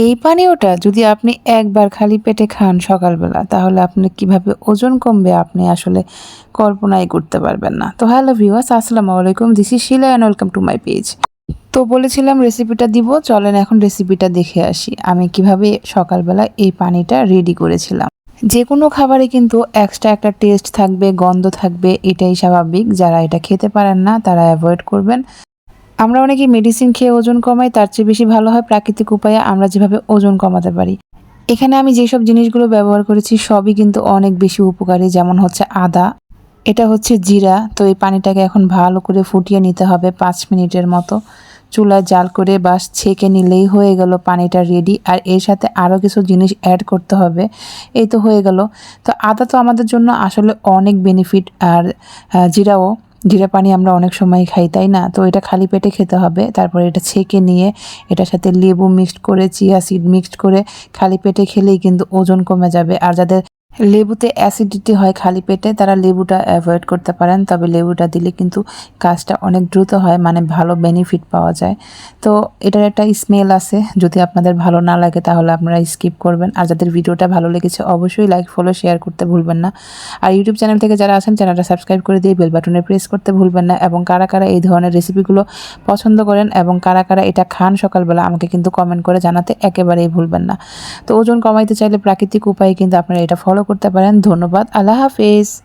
এই পানীয়টা যদি আপনি একবার খালি পেটে খান সকালবেলা, তাহলে আপনার কিভাবে ওজন কমবে আপনি আসলে কল্পনাই করতে পারবেন না। তো হ্যালো ভিউয়ার্স, আসসালামু আলাইকুম, this is Shila and welcome to my page. তো বলেছিলাম রেসিপিটা দিব, চলেন এখন রেসিপিটা দেখে আসি আমি কিভাবে সকালবেলা এই পানিটা রেডি করেছিলাম। যে কোনো খাবারে কিন্তু এক্সট্রা একটা টেস্ট থাকবে, গন্ধ থাকবে, এটাই স্বাভাবিক। যারা এটা খেতে পারেন না তারা অ্যাভয়েড করবেন। আমরা অনেকেই মেডিসিন খেয়ে ওজন কমাই, তার চেয়ে বেশি ভালো হয় প্রাকৃতিক উপায়ে আমরা যেভাবে ওজন কমাতে পারি। এখানে আমি যেসব জিনিসগুলো ব্যবহার করেছি সবই কিন্তু অনেক বেশি উপকারী, যেমন হচ্ছে আদা, এটা হচ্ছে জিরা। তো এই পানিটাকে এখন ভালো করে ফুটিয়ে নিতে হবে 5 মিনিটের মতো। চুলায় জাল করে বাস ছেঁকে নিলেই হয়ে গেল পানিটা রেডি। আর এর সাথে আরও কিছু জিনিস অ্যাড করতে হবে। এই তো হয়ে গেল। তো আদা তো আমাদের জন্য আসলে অনেক বেনিফিট, আর জিরা পানি আমরা অনেক সময় খাই, তাই না? তো এটা খালি পেটে খেতে হবে। তারপরে এটা ছেঁকে নিয়ে এটার সাথে লেবু মিক্সড করে, চিয়া সিড মিক্সড করে খালি পেটে খেলেই কিন্তু ওজন কমে যাবে। আর যাদের লেবুতে অ্যাসিডিটি হয় খালি পেটে, তারা লেবুটা অ্যাভয়েড করতে পারেন, তবে লেবুটা দিলে কিন্তু কাজটা অনেক দ্রুত হয়, মানে ভালো বেনিফিট পাওয়া যায়। তো এটার একটা স্মেল আছে, যদি আপনাদের ভালো না লাগে তাহলে আপনারা স্কিপ করবেন। আর যাদের ভিডিওটা ভালো লেগেছে অবশ্যই লাইক, ফলো, শেয়ার করতে ভুলবেন না। আর ইউটিউব চ্যানেল থেকে যারা আছেন চ্যানেলটা সাবস্ক্রাইব করে দিয়ে বেল বাটনে প্রেস করতে ভুলবেন না। এবং কারা কারা এই ধরনের রেসিপিগুলো পছন্দ করেন এবং কারা কারা এটা খান সকালবেলা, আমাকে কিন্তু কমেন্ট করে জানাতে একেবারেই ভুলবেন না। তো ওজন কমাইতে চাইলে প্রাকৃতিক উপায়ে কিন্তু আপনারা এটা ফলো করতে পারেন। ধন্যবাদ, আল্লাহ হাফেজ।